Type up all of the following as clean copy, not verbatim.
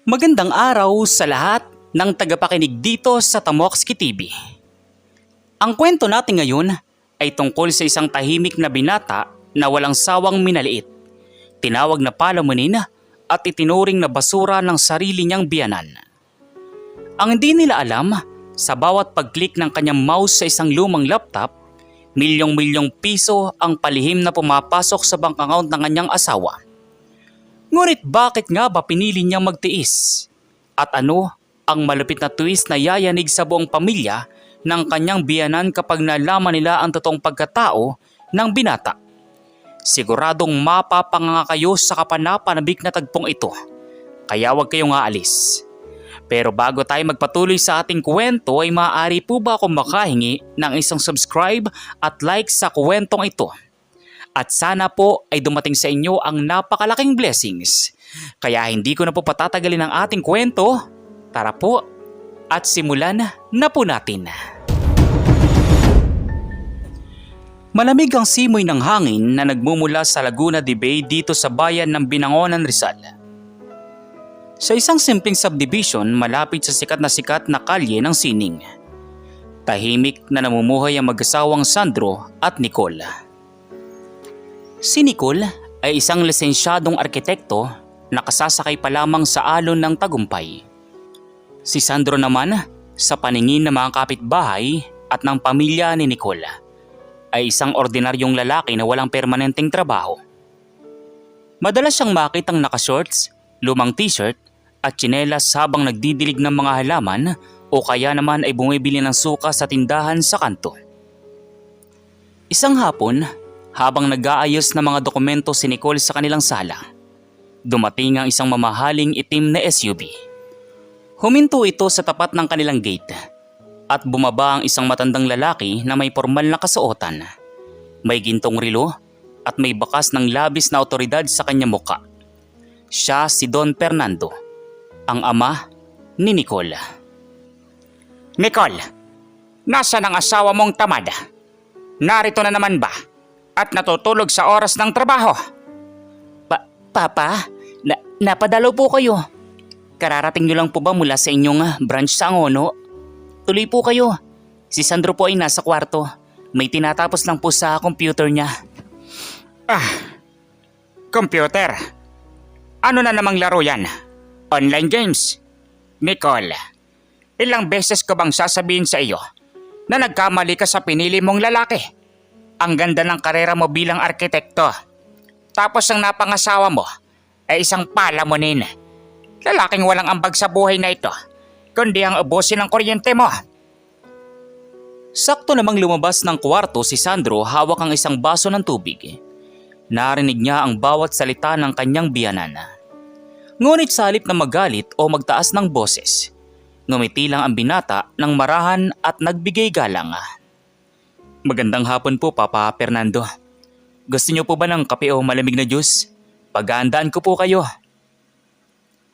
Magandang araw sa lahat ng tagapakinig dito sa Tamokski TV. Ang kwento natin ngayon ay tungkol sa isang tahimik na binata na walang sawang minaliit, tinawag na palamunin at itinuring na basura ng sarili niyang biyanan. Ang hindi nila alam, sa bawat pag-click ng kanyang mouse sa isang lumang laptop, milyong-milyong piso ang palihim na pumapasok sa bank account ng kanyang asawa. Ngunit bakit nga ba pinili niyang magtiis? At ano ang malupit na twist na yayanig sa buong pamilya ng kanyang biyanan kapag nalaman nila ang totoong pagkatao ng binata? Siguradong mapapanganga kayo sa kapanapanabik na tagpong ito, kaya huwag kayong aalis. Pero bago tayo magpatuloy sa ating kwento ay maaari po ba akong makahingi ng isang subscribe at like sa kwentong ito? At sana po ay dumating sa inyo ang napakalaking blessings. Kaya hindi ko na po patatagalin ang ating kwento. Tara po at simulan na po natin. Malamig ang simoy ng hangin na nagmumula sa Laguna de Bay dito sa bayan ng Binangonan, Rizal. Sa isang simpleng subdivision malapit sa sikat na kalye ng Sining. Tahimik na namumuhay ang mag-asawang Sandro at Nicole. Si Nicole ay isang lisensyadong arkitekto na kasasakay pa lamang sa alon ng tagumpay. Si Sandro naman, sa paningin ng mga kapitbahay at ng pamilya ni Nicole, ay isang ordinaryong lalaki na walang permanenteng trabaho. Madalas siyang makitang naka-shorts, lumang t-shirt at tsinelas habang nagdidilig ng mga halaman o kaya naman ay bumibili ng suka sa tindahan sa kanto. Isang hapon, habang nag-aayos ng mga dokumento si Nicole sa kanilang sala, dumating ang isang mamahaling itim na SUV. Huminto ito sa tapat ng kanilang gate at bumaba ang isang matandang lalaki na may formal na kasuotan. May gintong relo at may bakas ng labis na otoridad sa kanyang muka. Siya si Don Fernando, ang ama ni Nicole. Nicole, nasaan ang asawa mong tamad? Narito na naman ba? At natutulog sa oras ng trabaho? Papa, napadalaw po kayo. Kararating niyo lang po ba mula sa inyong branch sa Angono? Tuloy po kayo. Si Sandro po ay nasa kwarto. May tinatapos lang po sa computer niya. Computer? Ano na namang laro yan? Online games? Nicole, ilang beses ko bang sasabihin sa iyo na nagkamali ka sa pinili mong lalaki? Ang ganda ng karera mo bilang arkitekto. Tapos ang napangasawa mo ay isang palamunin. Lalaking walang ambag sa buhay na ito, kundi ang ubusin ng kuryente mo. Sakto namang lumabas ng kwarto si Sandro hawak ang isang baso ng tubig. Narinig niya ang bawat salita ng kanyang biyanan. Ngunit sa halip na magalit o magtaas ng boses, ngumiti lang ang binata ng marahan at nagbigay galang. Magandang hapon po, Papa Fernando. Gusto niyo po ba ng kape o malamig na juice? Paghahandaan ko po kayo.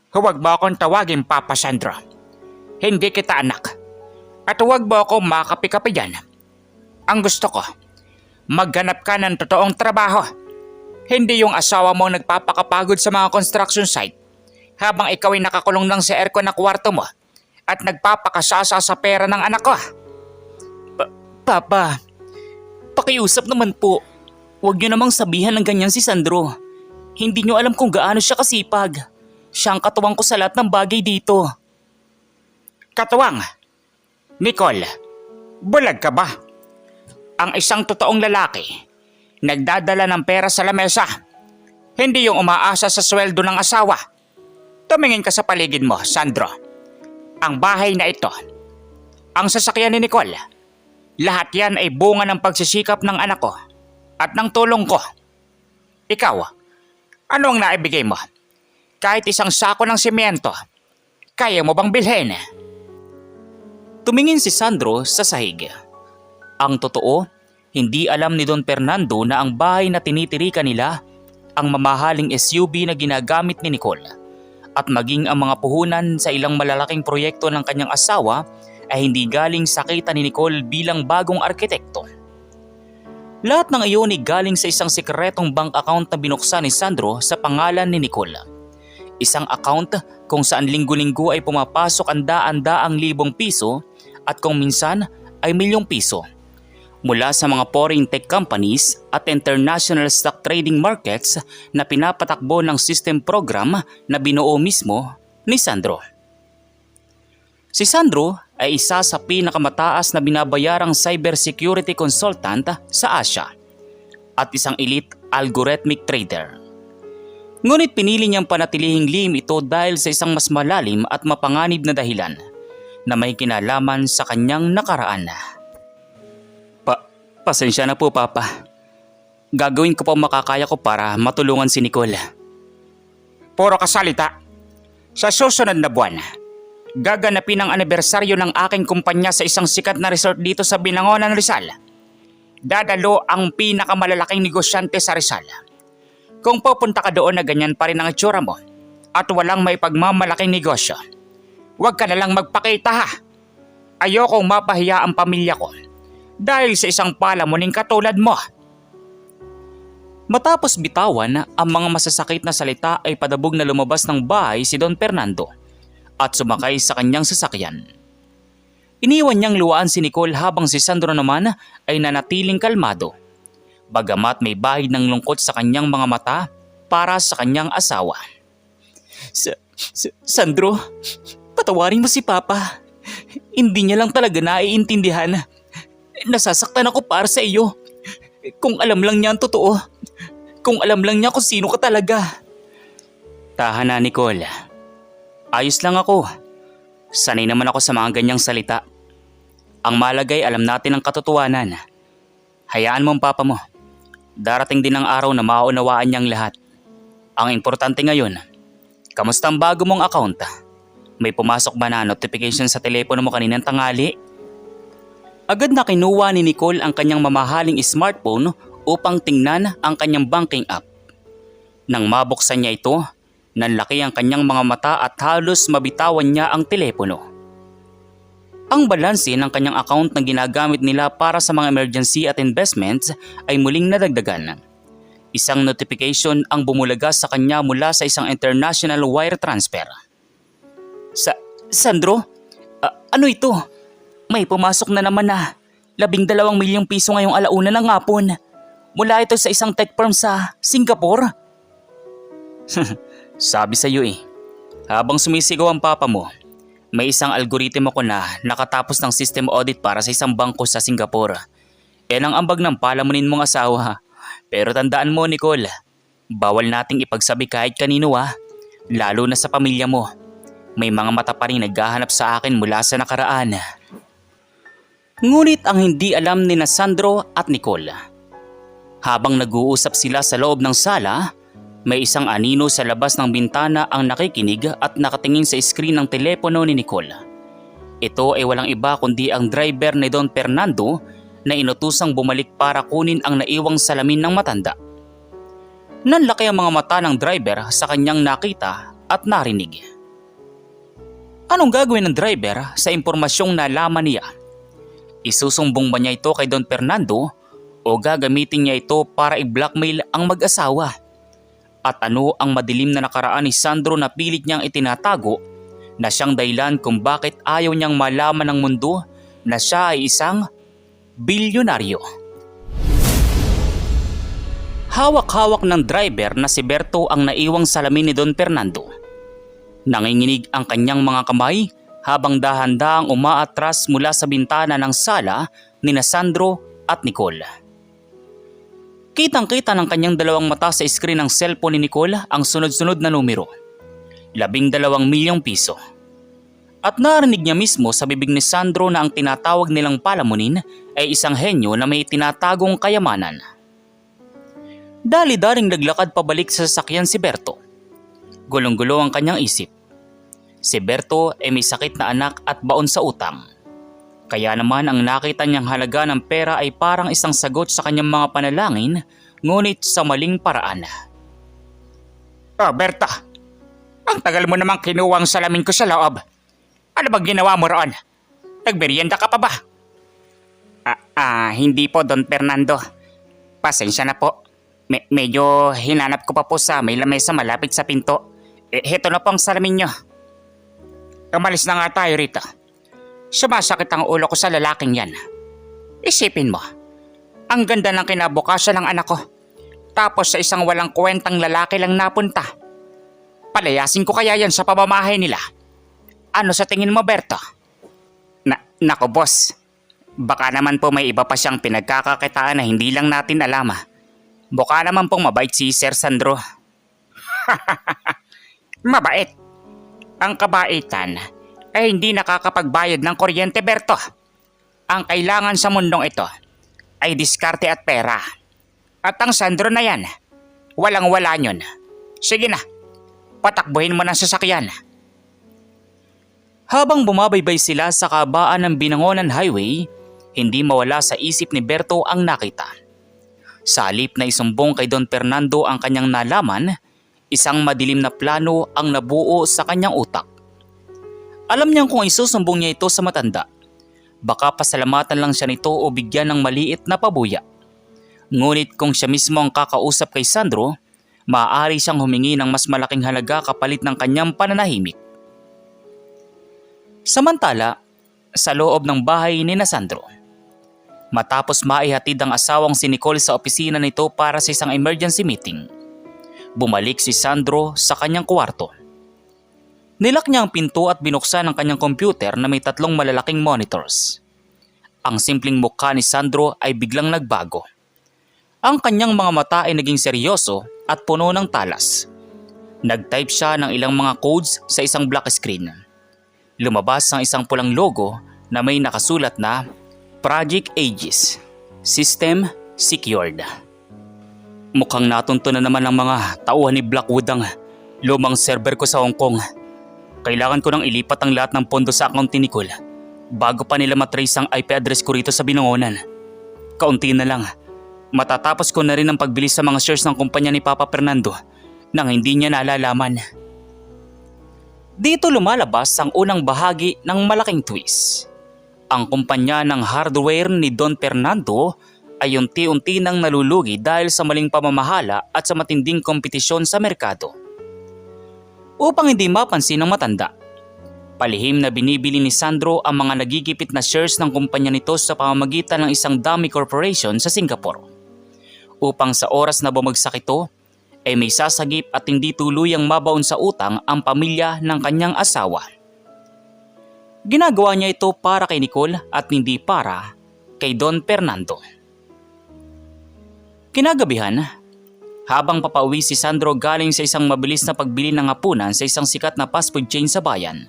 Huwag mo akong tawagin Papa Sandro. Hindi kita anak. At huwag mo akong makapi-kapi dyan. Ang gusto ko, maghanap ka ng totoong trabaho. Hindi yung asawa mo nagpapakapagod sa mga construction site habang ikaw ay nakakulong lang sa aircon na kwarto mo at nagpapakasasa sa pera ng anak ko. Papa, pakiusap naman po. Huwag niyo namang sabihan ng ganyan si Sandro. Hindi niyo alam kung gaano siya kasipag. Siya ang katuwang ko sa lahat ng bagay dito. Katuwang? Nicole, bulag ka ba? Ang isang totoong lalaki, nagdadala ng pera sa lamesa. Hindi yung umaasa sa sweldo ng asawa. Tumingin ka sa paligid mo, Sandro. Ang bahay na ito, ang sasakyan ni Nicole, lahat yan ay bunga ng pagsisikap ng anak ko at ng tulong ko. Ikaw, ano ang naibigay mo? Kahit isang sako ng simyento, kaya mo bang bilhin? Tumingin si Sandro sa sahig. Ang totoo, hindi alam ni Don Fernando na ang bahay na tinitirikan nila ang mamahaling SUV na ginagamit ni Nicole at maging ang mga puhunan sa ilang malalaking proyekto ng kanyang asawa ay hindi galing sa kita ni Nicole bilang bagong arkitekto. Lahat ng iyon ay galing sa isang sikretong bank account na binuksan ni Sandro sa pangalan ni Nicole. isang account kung saan linggo-linggo ay pumapasok ang daan-daang libong piso at kung minsan ay milyong piso mula sa mga foreign tech companies at international stock trading markets na pinapatakbo ng system program na binuo mismo ni Sandro. Si Sandro ay isa sa pinakamataas na binabayarang cybersecurity consultant sa Asia at isang elite algorithmic trader. Ngunit pinili niyang panatilihing lihim ito dahil sa isang mas malalim at mapanganib na dahilan na may kinalaman sa kanyang nakaraan. Pasensya na po, Papa. Gagawin ko pa makakaya ko para matulungan si Nicole. Puro kasalita. Sa susunod na buwan, gaganapin ang anibersaryo ng aking kumpanya sa isang sikat na resort dito sa Binangonan, Rizal. Dadalo ang pinakamalalaking negosyante sa Rizal. Kung pupunta ka doon na ganyan pa rin ang itsura mo at walang may pagmamalaking negosyo, huwag ka na lang magpakita ha. Ayokong mapahiya ang pamilya ko dahil sa isang palamuning katulad mo. Matapos bitawan ang mga masasakit na salita ay padabog na lumabas ng bahay si Don Fernando at sumakay sa kanyang sasakyan. Iniwan niyang luwaan si Nicole habang si Sandro naman ay nanatiling kalmado. Bagamat may bahid ng lungkot sa kanyang mga mata para sa kanyang asawa. Sandro, patawarin mo si Papa. Hindi niya lang talaga naiintindihan. Nasasaktan ako para sa iyo. Kung alam lang niya ang totoo. Kung alam lang niya kung sino ka talaga. Tahan na, Nicole. Ayos lang ako. Sanay naman ako sa mga ganyang salita. Ang malagay alam natin ang katotohanan. Hayaan mo ang Papa mo. Darating din ang araw na maunawaan niyang lahat. Ang importante ngayon, kamusta ang bago mong account? May pumasok ba na notification sa telepono mo kaninang tanghali? Agad na kinuha ni Nicole ang kanyang mamahaling smartphone upang tingnan ang kanyang banking app. Nang mabuksan niya ito, nanlaki ang kanyang mga mata at halos mabitawan niya ang telepono. Ang balanse ng kanyang account na ginagamit nila para sa mga emergency at investments ay muling nadagdagan. Isang notification ang bumulaga sa kanya mula sa isang international wire transfer. Sandro, ano ito? May pumasok na naman na 12 milyong piso ngayong alauna ng hapon. Mula ito sa isang tech firm sa Singapore. Sabi sa iyo habang sumisigaw ang Papa mo, may isang algoritmo ko na nakatapos ng system audit para sa isang bangko sa Singapore. Yan ang ambag ng palamunin mong asawa. Pero tandaan mo, Nicole, bawal nating ipagsabi kahit kanino lalo na sa pamilya mo. May mga mata pa rin naghahanap sa akin mula sa nakaraan. Ngunit ang hindi alam ni Sandro at Nicole. Habang nag-uusap sila sa loob ng sala, may isang anino sa labas ng bintana ang nakikinig at nakatingin sa screen ng telepono ni Nicole. Ito ay walang iba kundi ang driver ni Don Fernando na inutusang bumalik para kunin ang naiwang salamin ng matanda. Nanlaki ang mga mata ng driver sa kanyang nakita at narinig. Anong gagawin ng driver sa impormasyong nalaman niya? Isusumbong ba niya ito kay Don Fernando o gagamitin niya ito para i-blackmail ang mag-asawa? At ano ang madilim na nakaraan ni Sandro na pilit niyang itinatago na siyang dahilan kung bakit ayaw niyang malaman ng mundo na siya ay isang bilyonaryo? Hawak-hawak ng driver na si Berto ang naiwang salamin ni Don Fernando. Nanginginig ang kanyang mga kamay habang dahan-dahang umaatras mula sa bintana ng sala ni Sandro at Nicole. Kitang-kita ng kanyang dalawang mata sa screen ng cellphone ni Nicole ang sunod-sunod na numero. 12 milyong piso. At narinig niya mismo sa bibig ni Sandro na ang tinatawag nilang palamunin ay isang henyo na may tinatagong kayamanan. Dali-daling naglakad pabalik sa sasakyan si Berto. Gulong-gulo ang kanyang isip. Si Berto ay may sakit na anak at baon sa utang. Kaya naman ang nakita niyang halaga ng pera ay parang isang sagot sa kanyang mga panalangin, ngunit sa maling paraan. Oh, Berta, ang tagal mo namang kinuha ang salamin ko sa loob. Ano bang ginawa mo roon? Nagmerienda ka pa ba? Hindi po, Don Fernando. Pasensya na po. Medyo hinanap ko pa po sa may lamesa malapit sa pinto. Heto na po ang salamin nyo. Umalis na nga tayo rito. Sumasakit ang ulo ko sa lalaking yan. Isipin mo, ang ganda ng kinabukasan ng anak ko. Tapos sa isang walang kwentang lalaki lang napunta. Palayasin ko kaya yan sa pamamahay nila. Ano sa tingin mo, Berto? Nako boss, baka naman po may iba pa siyang pinagkakakitaan na hindi lang natin alam. Baka naman pong mabait si Sir Sandro. Mabait? Ang kabaitan ay hindi nakakapagbayad ng kuryente, Berto. Ang kailangan sa mundong ito ay diskarte at pera. At ang Sandro na yan, walang-wala yun. Sige na, patakbuhin mo ng sasakyan. Habang bumabaybay sila sa kabaan ng Binangonan Highway, hindi mawala sa isip ni Berto ang nakita. Sa halip na isumbong kay Don Fernando ang kanyang nalaman, isang madilim na plano ang nabuo sa kanyang utak. Alam niyang kung isusumbong niya ito sa matanda, baka pasalamatan lang siya nito o bigyan ng maliit na pabuya. Ngunit kung siya mismo ang kakausap kay Sandro, maaari siyang humingi ng mas malaking halaga kapalit ng kanyang pananahimik. Samantala, sa loob ng bahay ni Sandro, matapos maihatid ang asawang si Nicole sa opisina nito para sa isang emergency meeting, bumalik si Sandro sa kanyang kwarto. Nilak niya ang pinto at binuksan ang kanyang computer na may 3 malalaking monitors. Ang simpleng mukha ni Sandro ay biglang nagbago. Ang kanyang mga mata ay naging seryoso at puno ng talas. Nag-type siya ng ilang mga codes sa isang black screen. Lumabas ang isang pulang logo na may nakasulat na Project Aegis, System Secured. Mukhang natunto na naman ng mga tauhan ni Blackwood ang lumang server ko sa Hong Kong. Kailangan ko nang ilipat ang lahat ng pondo sa account ni Nicole bago pa nila matrace ang IP address ko rito sa Binangonan. Kaunti na lang. Matatapos ko na rin ang pagbili sa mga shares ng kumpanya ni Papa Fernando nang hindi niya nalalaman. Dito lumalabas ang unang bahagi ng malaking twist. Ang kumpanya ng hardware ni Don Fernando ay unti-unti nang nalulugi dahil sa maling pamamahala at sa matinding kompetisyon sa merkado. Upang hindi mapansin ng matanda, palihim na binibili ni Sandro ang mga nagigipit na shares ng kumpanya nito sa pamamagitan ng isang dummy corporation sa Singapore. Upang sa oras na bumagsak ito, ay may sasagip at hindi tuluyang mabaon sa utang ang pamilya ng kanyang asawa. Ginagawa niya ito para kay Nicole at hindi para kay Don Fernando. Kinagabihan, habang papauwi si Sandro galing sa isang mabilis na pagbili ng hapunan sa isang sikat na fast food chain sa bayan,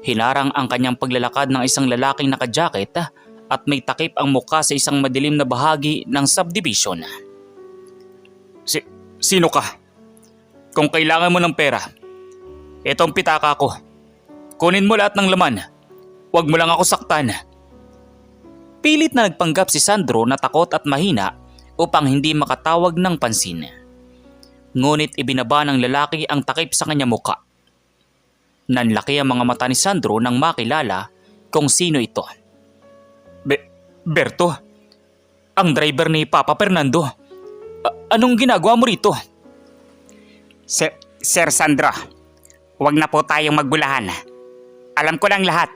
hinarang ang kanyang paglalakad ng isang lalaking nakajacket at may takip ang mukha sa isang madilim na bahagi ng subdivision. Sino ka? Kung kailangan mo ng pera, itong pitaka ko. Kunin mo lahat ng laman. Huwag mo lang ako saktan. Pilit na nagpanggap si Sandro na takot at mahina upang hindi makatawag ng pansin. Ngunit ibinaba ng lalaki ang takip sa kanya mukha. Nanlaki ang mga mata ni Sandro nang makilala kung sino ito. Berto, ang driver ni Papa Fernando. Anong ginagawa mo rito? Sir Sandro, huwag na po tayong magbulahan. Alam ko lang lahat.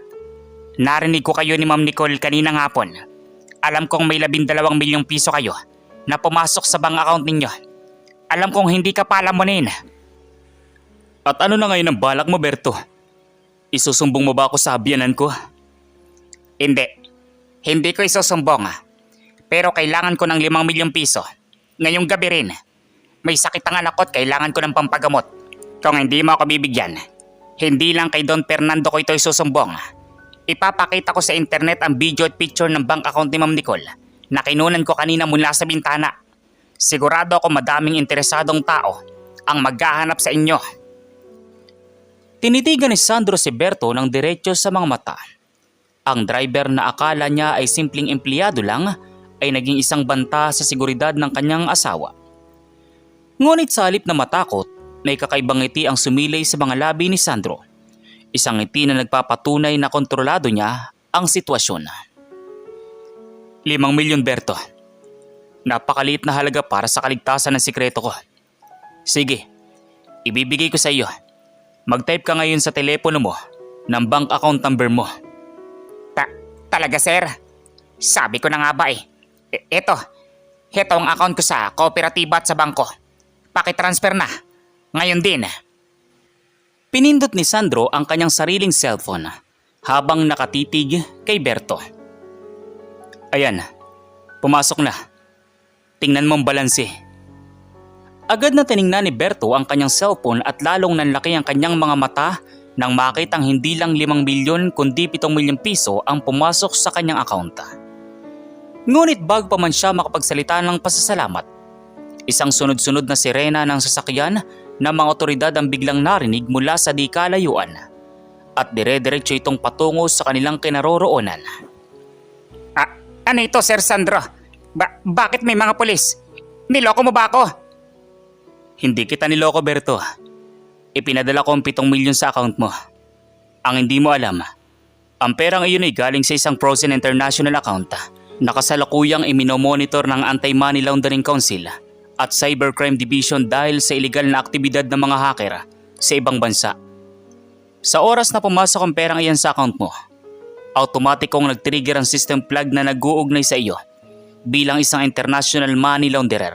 Narinig ko kayo ni Ma'am Nicole kaninang hapon. Alam kong may 12 milyong piso kayo na pumasok sa bank account ninyo. Alam kong hindi ka palamunin. At ano na ngayon ang balak mo, Berto? Isusumbong mo ba ako sa biyanan ko? Hindi ko isusumbong. Pero kailangan ko ng 5 milyong piso. Ngayong gabi rin. May sakit ang anak ko at kailangan ko ng pampagamot. Kung hindi mo ako bibigyan, hindi lang kay Don Fernando ko ito isusumbong. Ipapakita ko sa internet ang video at picture ng bank account ni Ma'am Nicole na kinunan ko kanina mula sa bintana. Sigurado ako madaming interesadong tao ang maghahanap sa inyo. Tinitigan ni Sandro si Berto ng diretso sa mga mata. Ang driver na akala niya ay simpleng empleyado lang ay naging isang banta sa seguridad ng kanyang asawa. Ngunit sa halip na matakot, may kakaibang ngiti ang sumilay sa mga labi ni Sandro. Isang ngiti na nagpapatunay na kontrolado niya ang sitwasyon. 5 milyon, Berto. Napakaliit na halaga para sa kaligtasan ng sikreto ko. Sige, Ibibigay ko sa iyo. Mag-type ka ngayon sa telepono mo ng bank account number mo. Talaga sir? Sabi ko na nga ba eh. Ito ang account ko sa kooperatiba at sa bangko. Pakitransfer na. Ngayon din. Pinindot ni Sandro ang kanyang sariling cellphone habang nakatitig kay Berto. Ayan, pumasok na. Tingnan mong balanse. Agad na tiningnan ni Berto ang kanyang cellphone at lalong nanlaki ang kanyang mga mata nang makitang hindi lang 5 milyon kundi 7 milyong piso ang pumasok sa kanyang account. Ngunit bago pa man siya makapagsalita ng pasasalamat, isang sunod-sunod na sirena ng sasakyan ng mga otoridad ang biglang narinig mula sa di kalayuan at dire-diretso itong patungo sa kanilang kinaroroonan. Ano ito Sir Sandro? Bakit may mga pulis? Niloko mo ba ako? Hindi kita niloko, Berto. Ipinadala ko ang 7 milyon sa account mo. Ang hindi mo alam, ang perang iyon ay galing sa isang frozen international account na kasalukuyang iminomonitor ng Anti-Money Laundering Council at Cybercrime Division dahil sa iligal na aktibidad ng mga hacker sa ibang bansa. Sa oras na pumasok ang perang iyan sa account mo, automatikong nag-trigger ang system plug na nag-uugnay sa iyo bilang isang international money launderer.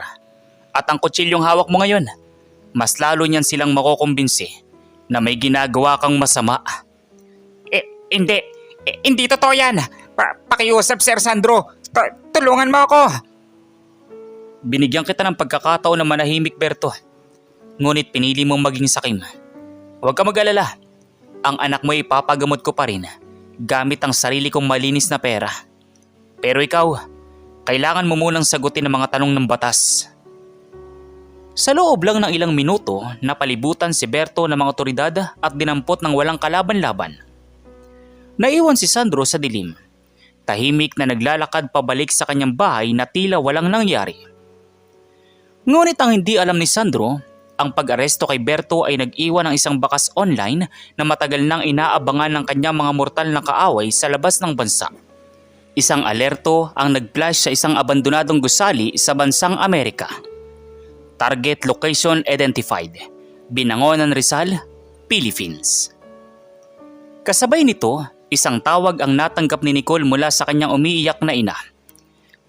At ang kutsilyong hawak mo ngayon, mas lalo niyan silang makukumbinsi na may ginagawa kang masama. Hindi totoo yan. Pakiusap Sir Sandro. Tulungan mo ako. Binigyan kita ng pagkakataon na manahimik, Berto. Ngunit pinili mong maging sakim. Huwag ka mag-alala. Ang anak mo ipapagamot ko pa rin gamit ang sarili kong malinis na pera. Pero ikaw, kailangan mo munang sagutin ang mga tanong ng batas. Sa loob lang ng ilang minuto, napalibutan si Berto ng mga otoridad at dinampot ng walang kalaban-laban. Naiwan si Sandro sa dilim. Tahimik na naglalakad pabalik sa kanyang bahay na tila walang nangyari. Ngunit ang hindi alam ni Sandro, ang pag-aresto kay Berto ay nag-iwan ng isang bakas online na matagal nang inaabangan ng kanyang mga mortal na kaaway sa labas ng bansa. Isang alerto ang nag-flash sa isang abandonadong gusali sa bansang Amerika. Target location identified. Binangonan Rizal, Philippines. Kasabay nito, isang tawag ang natanggap ni Nicole mula sa kanyang umiiyak na ina.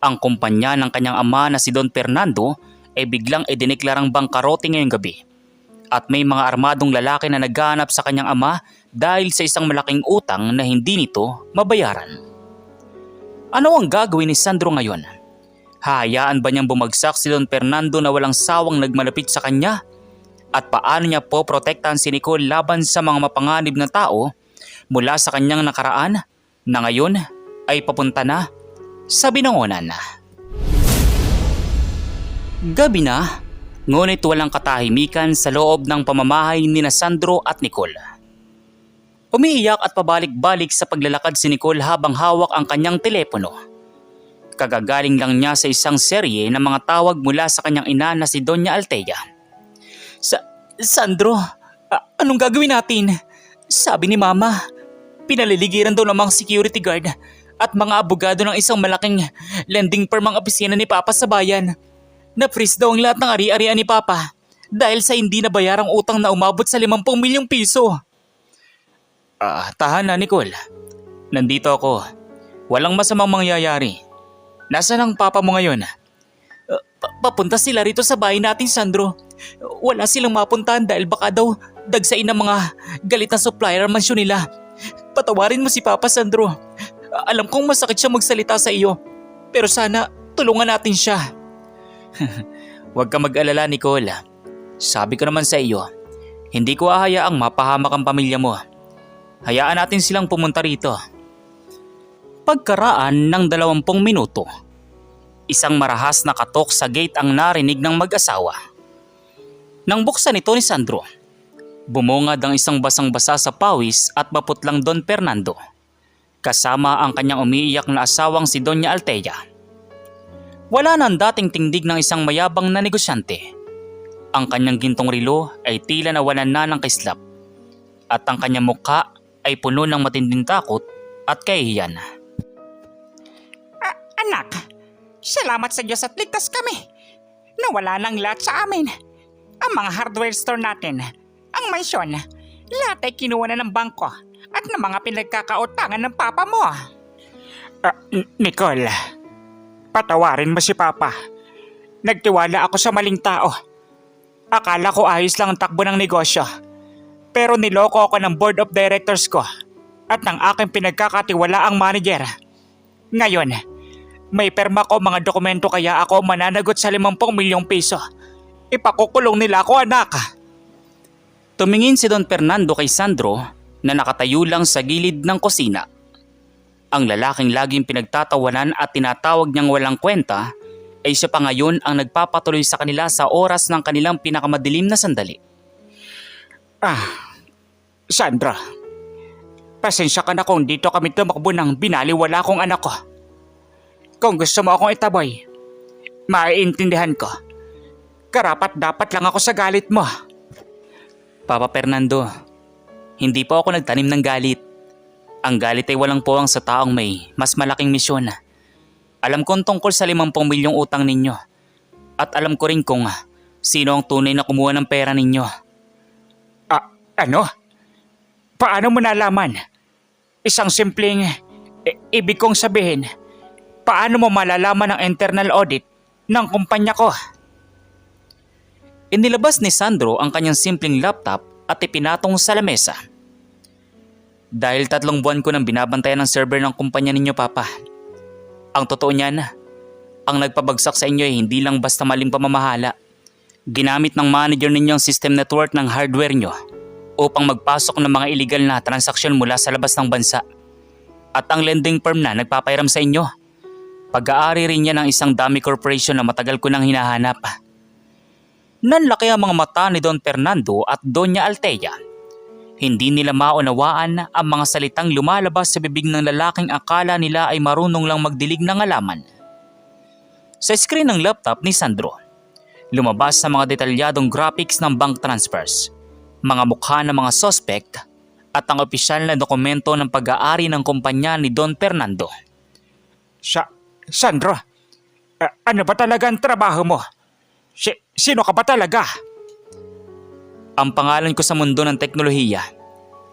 Ang kumpanya ng kanyang ama na si Don Fernando ay biglang idineklarang bangkarote ngayong gabi. At may mga armadong lalaki na naghahanap sa kanyang ama dahil sa isang malaking utang na hindi nito mabayaran. Ano ang gagawin ni Sandro ngayon? Hahayaan ba niyang bumagsak si Don Fernando na walang sawang nagmalapit sa kanya? At paano niya poprotektahan si Nicole laban sa mga mapanganib na tao mula sa kanyang nakaraan na ngayon ay papunta na sa binangonan? Gabi na, ngunit walang katahimikan sa loob ng pamamahay ni Sandro at Nicole. Umiiyak at pabalik-balik sa paglalakad si Nicole habang hawak ang kanyang telepono. Kagagaling lang niya sa isang serye ng mga tawag mula sa kanyang ina na si Doña Altea. Sandro, anong gagawin natin? Sabi ni Mama, pinaliligiran daw ng mga security guard at mga abogado ng isang malaking lending firm ang opisina ni Papa sa bayan. Na-freeze daw ang lahat ng ari-arian ni Papa dahil sa hindi nabayarang utang na umabot sa 50 milyong piso. Tahan na, Nicole. Nandito ako. Walang masamang mangyayari. Nasaan ang Papa mo ngayon? Papunta sila rito sa bahay natin, Sandro. Wala silang mapuntahan dahil baka daw dagsain ng mga galit na supplier ang mansyon nila. Patawarin mo si Papa, Sandro. Alam kong masakit siya magsalita sa iyo. Pero sana tulungan natin siya. Huwag ka mag-alala, Nicole. Sabi ko naman sa iyo, hindi ko hahayaang mapahamak ang pamilya mo. Hayaan natin silang pumunta rito. Pagkaraan ng 20 minuto, isang marahas na katok sa gate ang narinig ng mag-asawa. Nang buksan ito ni Sandro, bumungad ang isang basang-basa sa pawis at maputlang Don Fernando, kasama ang kanyang umiiyak na asawang si Doña Altea. Wala na ang dating tindig ng isang mayabang na negosyante. Ang kanyang gintong rilo ay tila nawalan na ng kislap at ang kanyang mukha ay puno ng matinding takot at kahihiyan. Anak, salamat sa Diyos at ligtas kami. Nawala ng lahat sa amin. Ang mga hardware store natin, ang mansyon, lahat ay kinuha na ng bangko at ng mga pinagkakautangan ng papa mo. Nicole, patawarin mo si Papa. Nagtiwala ako sa maling tao. Akala ko ayos lang ang takbo ng negosyo. Pero niloko ako ng board of directors ko at ng aking pinagkakatiwalaang manager. Ngayon, may perma ko mga dokumento kaya ako mananagot sa 50 milyong piso. Ipakukulong nila ako, anak. Tumingin si Don Fernando kay Sandro na nakatayo lang sa gilid ng kusina. Ang lalaking laging pinagtatawanan at tinatawag niyang walang kwenta ay siya pa ngayon ang nagpapatuloy sa kanila sa oras ng kanilang pinakamadilim na sandali. Sandra, pasensya ka na kung dito kami tumakbo ng binaliwala kong anak ko. Kung gusto mo akong itaboy, maiintindihan ko. Karapat dapat lang ako sa galit mo. Papa Fernando, hindi po ako nagtanim ng galit. Ang galit ay walang puwang sa taong may mas malaking misyon. Alam kong tungkol sa 50 milyong utang ninyo. At alam ko rin kung sino ang tunay na kumuha ng pera ninyo. Ano? Paano mo nalaman? Isang simpleng ibig kong sabihin, paano mo malalaman ang internal audit ng kumpanya ko? Inilabas ni Sandro ang kanyang simpleng laptop at ipinatong sa lamesa. Dahil 3 buwan ko nang binabantayan ang server ng kumpanya ninyo, Papa. Ang totoo niyan, ang nagpabagsak sa inyo ay hindi lang basta maling pamamahala. Ginamit ng manager ninyo ang system network ng hardware nyo upang magpasok ng mga illegal na transaksyon mula sa labas ng bansa. At ang lending firm na nagpapairam sa inyo, pag-aari rin niya ng isang dummy corporation na matagal ko nang hinahanap. Nanlaki ang mga mata ni Don Fernando at Doña Althea. Hindi nila maunawaan ang mga salitang lumalabas sa bibig ng lalaking akala nila ay marunong lang magdilig ng alaman. Sa screen ng laptop ni Sandro, lumabas sa mga detalyadong graphics ng bank transfers, mga mukha ng mga suspect at ang opisyal na dokumento ng pag-aari ng kumpanya ni Don Fernando. Sandro, ano ba talaga ang trabaho mo? Sino ka ba talaga? Ang pangalan ko sa mundo ng teknolohiya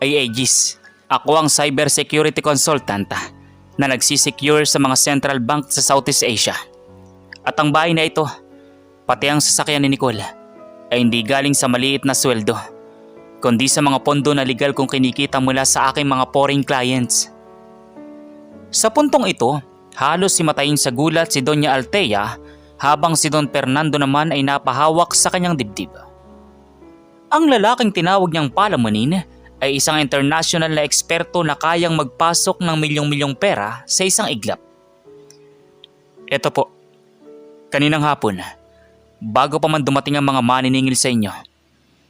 ay Aegis. Ako ang cybersecurity consultant na nagsisecure sa mga central bank sa Southeast Asia. At ang bahay na ito, pati ang sasakyan ni Nicole, ay hindi galing sa maliit na sweldo, kundi sa mga pondo na legal kong kinikita mula sa aking mga foreign clients. Sa puntong ito, halos himatayin sa gulat si Doña Althea habang si Don Fernando naman ay napahawak sa kanyang dibdib. Ang lalaking tinawag niyang palamunin ay isang international na eksperto na kayang magpasok ng milyong-milyong pera sa isang iglap. Ito po, kaninang hapon, bago pa man dumating ang mga maniningil sa inyo,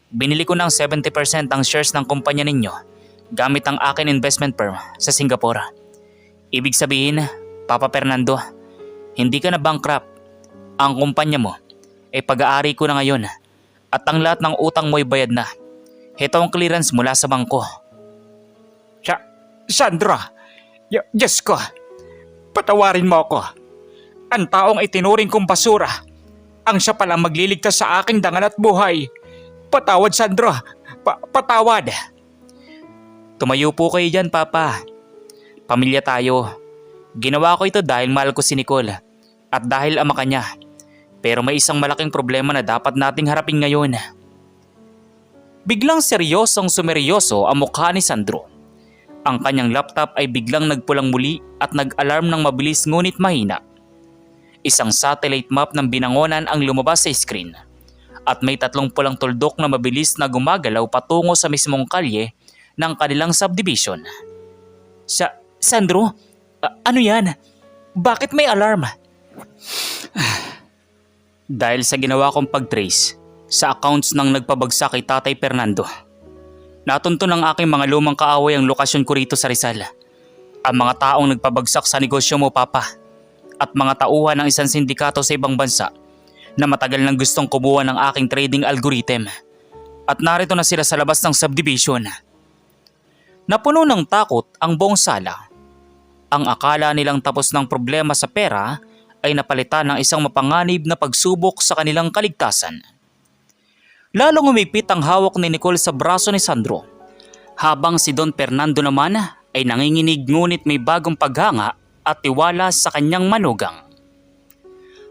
binili ko ng 70% ang shares ng kumpanya ninyo gamit ang akin investment firm sa Singapore. Ibig sabihin, Papa Fernando, hindi ka na bankrupt. Ang kumpanya mo ay pag-aari ko na ngayon at ang lahat ng utang mo ay bayad na. Ito ang clearance mula sa bangko. Sandra, Diyos ko, patawarin mo ako. Ang taong itinuring kong basura, ang siya palang magliligtas sa aking dangal at buhay. Patawad, Sandra. Patawad. Tumayo po kayo dyan, Papa. Pamilya tayo. Ginawa ko ito dahil mahal ko si Nicole at dahil ama kanya. Pero may isang malaking problema na dapat nating harapin ngayon. Biglang seryosong sumeryoso ang mukha ni Sandro. Ang kanyang laptop ay biglang nagpulang muli at nag-alarm ng mabilis ngunit mahina. Isang satellite map ng binangonan ang lumabas sa screen. At may 3 pulang tuldok na mabilis na gumagalaw patungo sa mismong kalye ng kanilang subdivision. Sandro, ano yan? Bakit may alarm? Dahil sa ginawa kong pag-trace sa accounts ng nagpabagsak kay Tatay Fernando, natunto ng aking mga lumang kaaway ang lokasyon ko rito sa Rizal. Ang mga taong nagpabagsak sa negosyo mo, Papa, at mga tauhan ng isang sindikato sa ibang bansa na matagal nang gustong kumuha ng aking trading algorithm. At narito na sila sa labas ng subdivision. Napuno ng takot ang buong sala. Ang akala nilang tapos ng problema sa pera ay napalitan ng isang mapanganib na pagsubok sa kanilang kaligtasan. Lalong umipit ang hawak ni Nicole sa braso ni Sandro. Habang si Don Fernando naman ay nanginginig ngunit may bagong paghanga at tiwala sa kanyang manugang.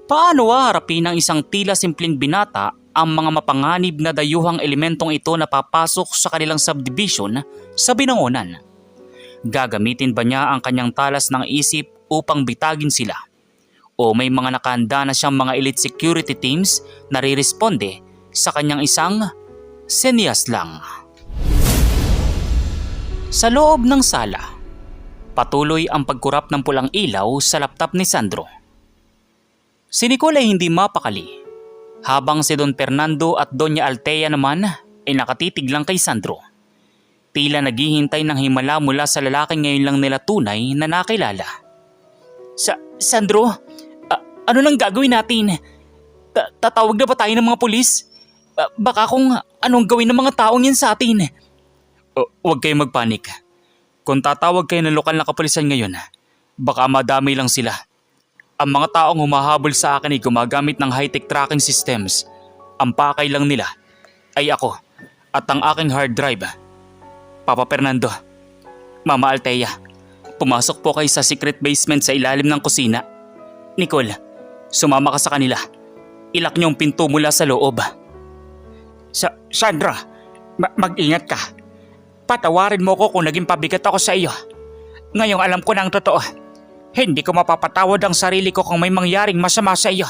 Paano haharapin ng isang tila simpleng binata ang mga mapanganib na dayuhang elementong ito na papasok sa kanilang subdivision sa Binangonan? Gagamitin ba niya ang kanyang talas ng isip upang bitagin sila? O may mga nakahanda na siyang mga elite security teams na riresponde sa kanyang isang senyas lang? Sa loob ng sala, patuloy ang pagkurap ng pulang ilaw sa laptop ni Sandro. Si Nicole ay hindi mapakali, habang si Don Fernando at Doña Altea naman ay nakatitig lang kay Sandro. Tila naghihintay ng himala mula sa lalaking ngayon lang nila tunay na nakilala. Sandro, ano nang gagawin natin? Tatawag na ba tayo ng mga pulis? Baka kung anong gawin ng mga taong yan sa atin. Huwag kayong magpanik. Kung tatawag kayo ng lokal na kapulisan ngayon, baka madami lang sila. Ang mga taong humahabol sa akin ay gumagamit ng high-tech tracking systems. Ang pakay lang nila ay ako at ang aking hard drive. Papa Fernando, Mama Altea, pumasok po kayo sa secret basement sa ilalim ng kusina. Nicole, sumama ka sa kanila. Ilak niyo ang pinto mula sa loob. Sandra, mag-ingat ka. Patawarin mo ko kung naging pabigat ako sa iyo. Ngayong alam ko na ang totoo. Hindi ko mapapatawad ang sarili ko kung may mangyaring masama sa iyo.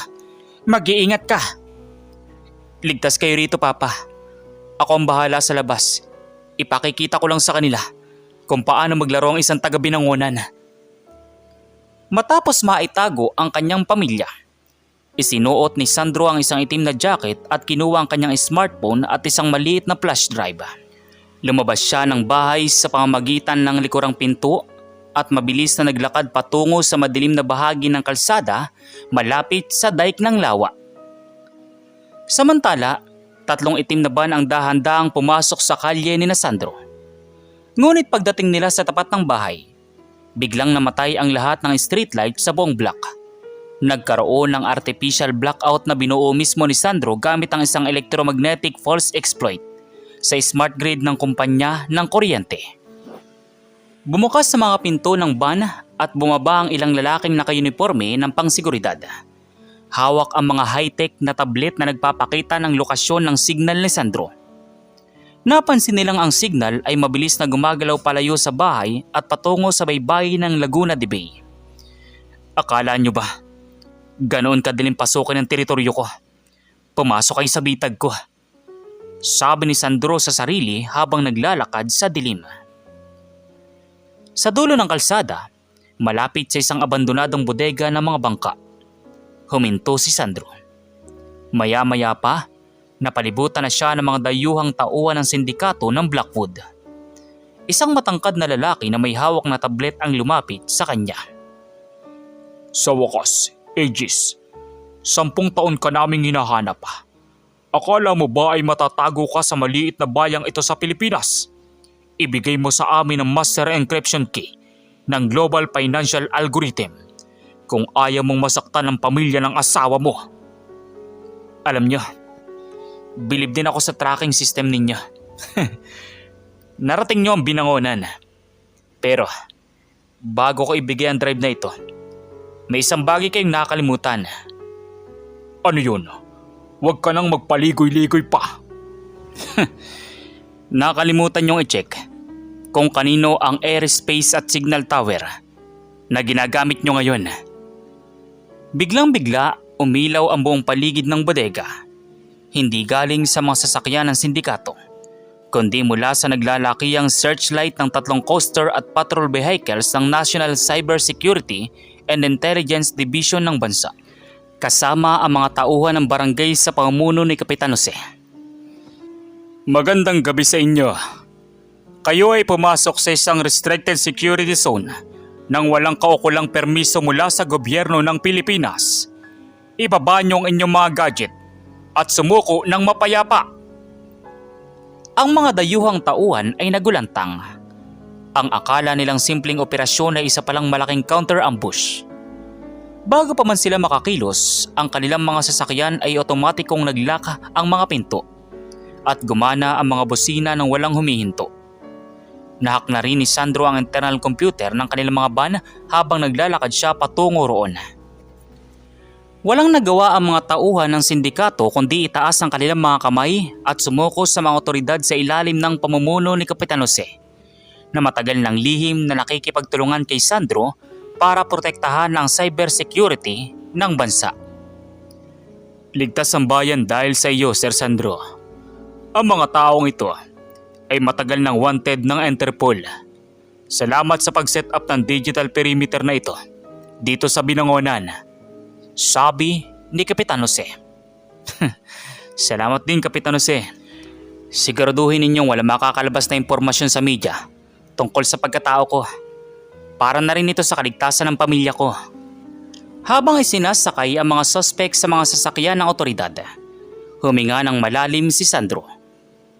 Mag-iingat ka. Ligtas kayo rito, Papa. Ako ang bahala sa labas. Ipakikita ko lang sa kanila kung paano maglaro ang isang taga-Binangonan. Matapos maitago ang kanyang pamilya, isinuot ni Sandro ang isang itim na jacket at kinuha ang kanyang smartphone at isang maliit na flash drive. Lumabas siya ng bahay sa pamamagitan ng likurang pinto at mabilis na naglakad patungo sa madilim na bahagi ng kalsada malapit sa dike ng lawa. Samantala, 3 itim na van ang dahan-dahang pumasok sa kalye ni Sandro. Ngunit pagdating nila sa tapat ng bahay, biglang namatay ang lahat ng streetlight sa buong block. Nagkaroon ng artificial blackout na binuo mismo ni Sandro gamit ang isang electromagnetic false exploit sa smart grid ng kumpanya ng kuryente. Bumukas sa mga pinto ng van at bumaba ang ilang lalaking naka-uniforme ng pangsiguridad. Hawak ang mga high-tech na tablet na nagpapakita ng lokasyon ng signal ni Sandro. Napansin nilang ang signal ay mabilis na gumagalaw palayo sa bahay at patungo sa baybayin ng Laguna de Bay. Akala nyo ba, ganoon kadaling pasukin ang teritoryo ko? Pumasok kayo sa bitag ko, sabi ni Sandro sa sarili habang naglalakad sa dilim. Sa dulo ng kalsada, malapit sa isang abandonadong bodega ng mga bangka, huminto si Sandro. Maya-maya pa, napalibutan na siya ng mga dayuhang tauhan ng sindikato ng Blackwood. Isang matangkad na lalaki na may hawak na tablet ang lumapit sa kanya. Sa wakas, Aegis, 10 taon ka naming hinahanap. Akala mo ba ay matatago ka sa maliit na bayang ito sa Pilipinas? Ibigay mo sa amin ang master encryption key ng global financial algorithm kung ayaw mong masaktan ang pamilya ng asawa mo. Alam nyo, bilib din ako sa tracking system ninyo. Narating nyo ang Binangonan. Pero, bago ko ibigay ang drive na ito, may isang bagay kayong nakalimutan. Ano yun? Huwag ka nang magpaligoy-ligoy pa. Nakalimutan nyong i-check kung kanino ang airspace at signal tower na ginagamit nyo ngayon. Biglang-bigla umilaw ang buong paligid ng bodega. Hindi galing sa mga sasakyan ng sindikato, kundi mula sa naglalakihang searchlight ng 3 coaster at patrol vehicles ng National Cybersecurity and Intelligence Division ng bansa, kasama ang mga tauhan ng barangay sa pamumuno ni Kapitan Jose. Magandang gabi sa inyo. Kayo ay pumasok sa isang restricted security zone nang walang kaukulang permiso mula sa gobyerno ng Pilipinas. Ibaba niyo ang inyong mga gadget at sumuko ng mapayapa. Ang mga dayuhang tauhan ay nagulantang. Ang akala nilang simpleng operasyon ay isa palang malaking counter-ambush. Bago pa man sila makakilos, ang kanilang mga sasakyan ay otomatikong naglaka ang mga pinto. at gumana ang mga bosina ng walang humihinto. Nahack na rin ni Sandro ang internal computer ng kanilang mga van habang naglalakad siya patungo roon. Walang nagawa ang mga tauhan ng sindikato kundi itaas ang kanilang mga kamay at sumuko sa mga otoridad sa ilalim ng pamumuno ni Kapitan Jose, na matagal ng lihim na nakikipagtulungan kay Sandro para protektahan ang cybersecurity ng bansa. Ligtas ang bayan dahil sa iyo, Sir Sandro. Ang mga taong ito ay matagal nang wanted ng Interpol. Salamat sa pag-set up ng digital perimeter na ito dito sa Binangonan, sabi ni Kapitan Jose. Salamat din, Kapitan Jose. Siguraduhin ninyong wala makakalabas na impormasyon sa media tungkol sa pagkatao ko. Para na rin ito sa kaligtasan ng pamilya ko. Habang isinasakay ang mga suspect sa mga sasakyan ng otoridad, huminga ng malalim si Sandro.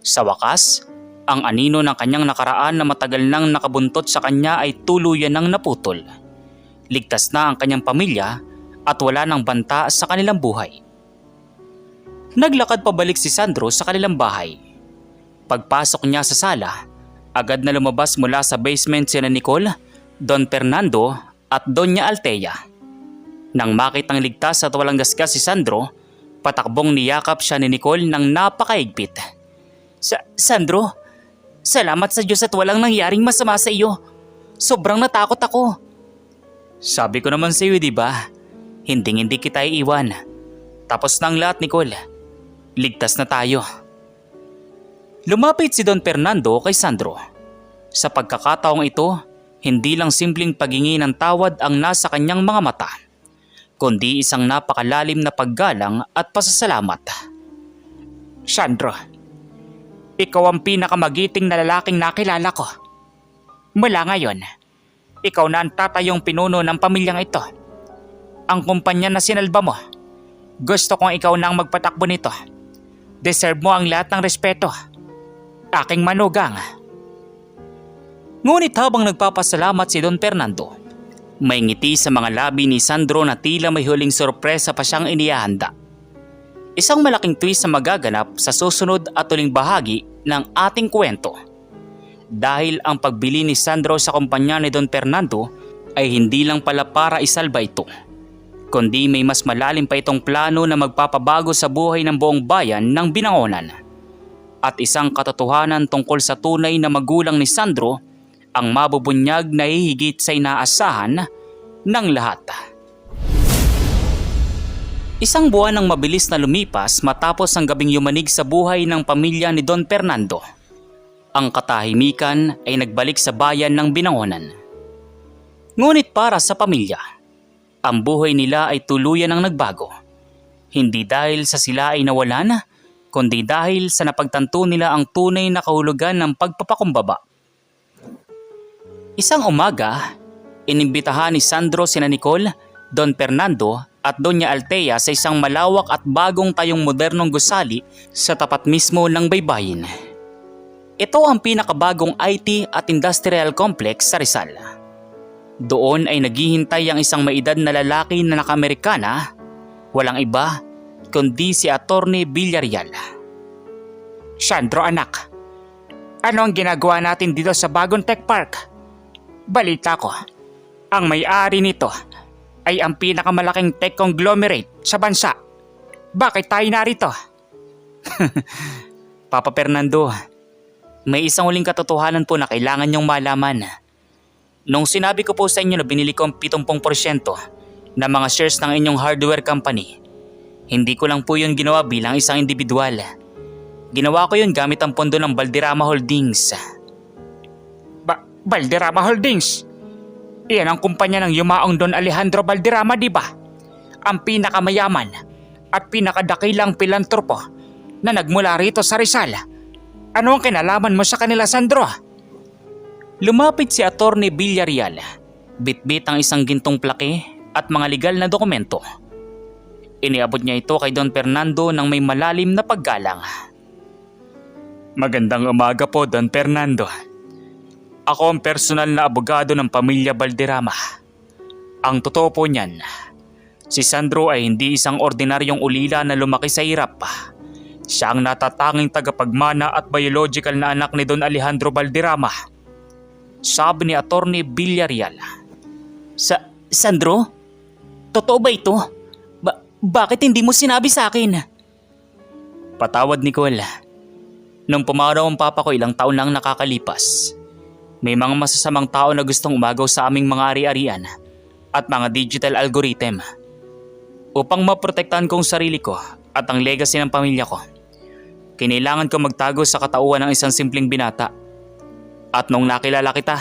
Sa wakas, ang anino ng kanyang nakaraan na matagal nang nakabuntot sa kanya ay tuluyan ng naputol. Ligtas na ang kanyang pamilya at wala nang banta sa kanilang buhay. Naglakad pabalik si Sandro sa kanilang bahay. Pagpasok niya sa sala, agad na lumabas mula sa basement sina Nicole, Don Fernando at Doña Altea. Nang makitang ligtas at walang gasgas si Sandro, patakbong niyakap siya ni Nicole ng napakaigpit. Sandro, salamat sa Diyos at walang nangyaring masama sa iyo. Sobrang natakot ako. Sabi ko naman sa iyo, di ba? Hindi kita iiwan. Tapos na ang lahat, Nicole. Ligtas na tayo. Lumapit si Don Fernando kay Sandro. Sa pagkakataong ito, hindi lang simpleng paghingi ng tawad ang nasa kanyang mga mata, kundi isang napakalalim na paggalang at pasasalamat. Sandro, ikaw ang pinakamagiting na lalaking nakilala ko. Mula ngayon, ikaw na ang tatayong pinuno ng pamilyang ito. Ang kumpanya na sinalba mo, gusto kong ikaw na ang magpatakbo nito. Deserve mo ang lahat ng respeto. Aking manugang. Ngunit habang nagpapasalamat si Don Fernando, may ngiti sa mga labi ni Sandro na tila may huling sorpresa pa siyang inihahanda. Isang malaking twist na magaganap sa susunod at huling bahagi ng ating kwento. Dahil ang pagbili ni Sandro sa kumpanya ni Don Fernando ay hindi lang pala para isalba ito, kundi may mas malalim pa itong plano na magpapabago sa buhay ng buong bayan ng Binangonan. At isang katotohanan tungkol sa tunay na magulang ni Sandro ang mabubunyag na hihigit sa inaasahan ng lahat. Isang buwan ang mabilis na lumipas matapos ang gabing yumanig sa buhay ng pamilya ni Don Fernando. Ang katahimikan ay nagbalik sa bayan ng Binangonan. Ngunit para sa pamilya, ang buhay nila ay tuluyan ang nagbago. Hindi dahil sa sila ay nawalan, kundi dahil sa napagtanto nila ang tunay na kahulugan ng pagpapakumbaba. Isang umaga, inimbitahan ni Sandro sina Nicole, Don Fernando at Doña Altea sa isang malawak at bagong tayong modernong gusali sa tapat mismo ng baybayin. Ito ang pinakabagong IT at industrial complex sa Rizal. Doon ay naghihintay ang isang maedad na lalaki na naka-Amerikana, walang iba kundi si Atty. Villarreal. Sandro anak, ano ang ginagawa natin dito sa bagong tech park? Balita ko, ang may-ari nito ay ang pinakamalaking tech conglomerate sa bansa. Bakit tayo narito? Papa Fernando, may isang huling katotohanan po na kailangan niyong malaman. Nung sinabi ko po sa inyo na binili ko ang 70% na mga shares ng inyong hardware company, hindi ko lang po yun ginawa bilang isang individual. Ginawa ko yun gamit ang pondo ng Balderrama Holdings. Balderrama Holdings? Iyan ang kumpanya ng yumaong Don Alejandro Balderrama, di ba? Ang pinakamayaman at pinakadakilang pilantropo na nagmula rito sa Rizal. Ano ang kinalaman mo sa kanila, Sandro? Lumapit si Atty. Villarreal. Bitbit ang isang gintong plake at mga legal na dokumento. Iniabot niya ito kay Don Fernando ng may malalim na paggalang. Magandang umaga po, Don Fernando. Ako ang personal na abogado ng pamilya Balderrama. Ang totoo po niyan, si Sandro ay hindi isang ordinaryong ulila na lumaki sa hirap. Siya ang natatanging tagapagmana at biological na anak ni Don Alejandro Valderrama. Sabi ni Attorney Villarreal. Sandro? Totoo ba ito? Bakit hindi mo sinabi sa akin? Patawad, Nicole. Nung pumaraw ang papa ko, ilang taon lang nakakalipas. May mga masasamang tao na gustong umagaw sa aming mga ari-arian at mga digital algorithm. Upang maprotektahan ko ang sarili ko at ang legacy ng pamilya ko, kinailangan ko magtago sa katauhan ng isang simpleng binata. At nung nakilala kita,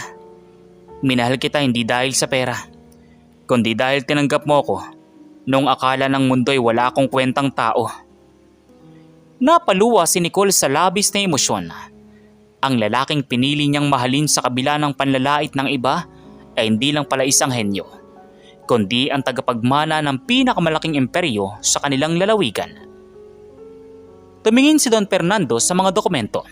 minahal kita hindi dahil sa pera, kundi dahil tinanggap mo ako nung akala ng mundo ay wala akong kwentang tao. Napaluwa si Nicole sa labis na emosyon. Ang lalaking pinili niyang mahalin sa kabila ng panlalait ng iba ay hindi lang pala isang henyo, kundi ang tagapagmana ng pinakamalaking imperyo sa kanilang lalawigan. Tumingin si Don Fernando sa mga dokumento.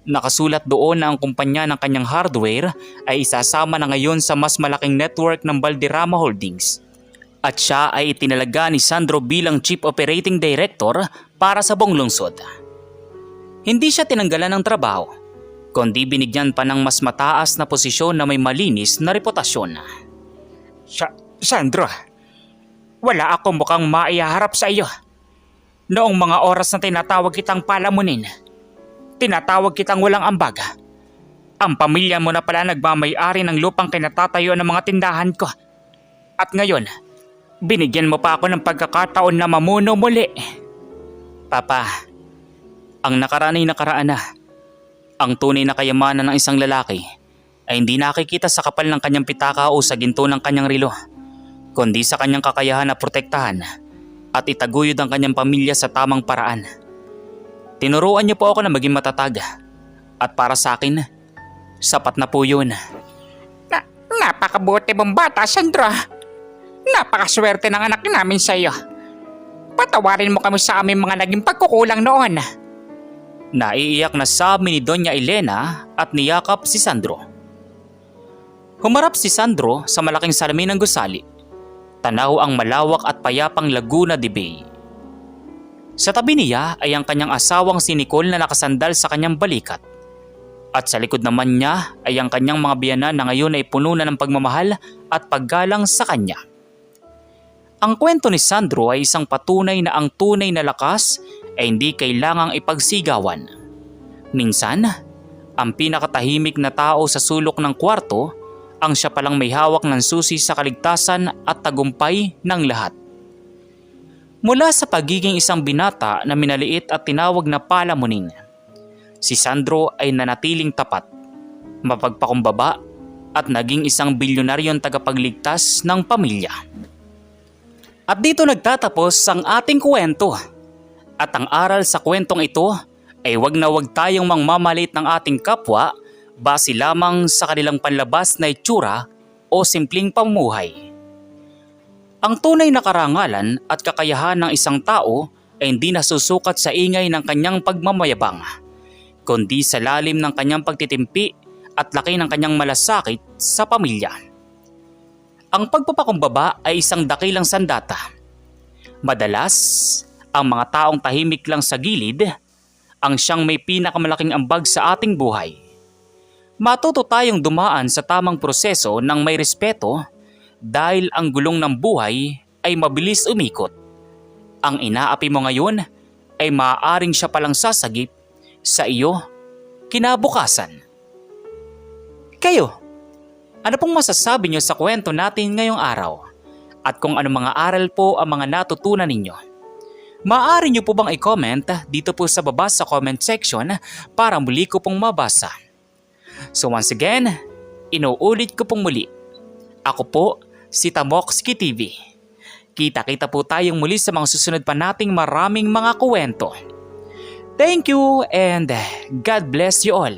Nakasulat doon na ang kumpanya ng kanyang hardware ay isasama na ngayon sa mas malaking network ng Valderrama Holdings. At siya ay itinalaga ni Sandro bilang Chief Operating Director para sa buong lungsod. Hindi siya tinanggalan ng trabaho, kundi binigyan pa ng mas mataas na posisyon na may malinis na reputasyon. Sandro, wala akong mukhang maiharap sa iyo. Noong mga oras na tinatawag kitang palamunin, tinatawag kitang walang ambag. Ang pamilya mo na pala nagmamay-ari ng lupang kinatatayo ng mga tindahan ko. At ngayon, binigyan mo pa ako ng pagkakataon na mamuno muli. Papa, ang nakaraan ay nakaraan na. Ang tunay na kayamanan ng isang lalaki ay hindi nakikita sa kapal ng kanyang pitaka o sa ginto ng kanyang relo, kundi sa kanyang kakayahan na protektahan at itaguyod ang kanyang pamilya sa tamang paraan. Tinuruan niyo po ako na maging matatag at para sa akin, sapat na po yun. Napakabuti mong bata, Sandro. Napakaswerte ng anak namin sa iyo. Patawarin mo kami sa aming mga naging pagkukulang noon. Naiiyak na sabi ni Doña Elena at niyakap si Sandro. Humarap si Sandro sa malaking salamin ng gusali. Tanaw ang malawak at payapang Laguna de Bay. Sa tabi niya ay ang kanyang asawang si Nicole na nakasandal sa kanyang balikat. At sa likod naman niya ay ang kanyang mga biyanan na ngayon ay puno na ng pagmamahal at paggalang sa kanya. Ang kwento ni Sandro ay isang patunay na ang tunay na lakas ay hindi kailangang ipagsigawan. Minsan, ang pinakatahimik na tao sa sulok ng kwarto ang siya palang may hawak ng susi sa kaligtasan at tagumpay ng lahat. Mula sa pagiging isang binata na minaliit at tinawag na palamunin, si Sandro ay nanatiling tapat, mapagpakumbaba at naging isang bilyonaryong tagapagligtas ng pamilya. At dito nagtatapos ang ating kwento. At ang aral sa kwentong ito ay wag na wag tayong mangmamalit ng ating kapwa base lamang sa kanilang panlabas na itsura o simpleng pamumuhay. Ang tunay na karangalan at kakayahan ng isang tao ay hindi nasusukat sa ingay ng kanyang pagmamayabang, kundi sa lalim ng kanyang pagtitimpi at laki ng kanyang malasakit sa pamilya. Ang pagpapakumbaba ay isang dakilang sandata. Madalas, ang mga taong tahimik lang sa gilid ang siyang may pinakamalaking ambag sa ating buhay. Matuto tayong dumaan sa tamang proseso ng may respeto dahil ang gulong ng buhay ay mabilis umikot. Ang inaapi mo ngayon ay maaaring siya palang sasagip sa iyo kinabukasan. Kayo, ano pong masasabi niyo sa kwento natin ngayong araw? At kung ano mga aral po ang mga natutunan ninyo? Maaari niyo po bang i-comment dito po sa baba sa comment section para muli ko pong mabasa. So once again, inuulit ko pong muli. Ako po si Tamoxki TV. Kita-kita po tayong muli sa mga susunod pa nating maraming mga kwento. Thank you and God bless you all.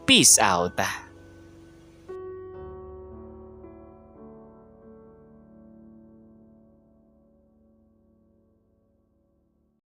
Peace out.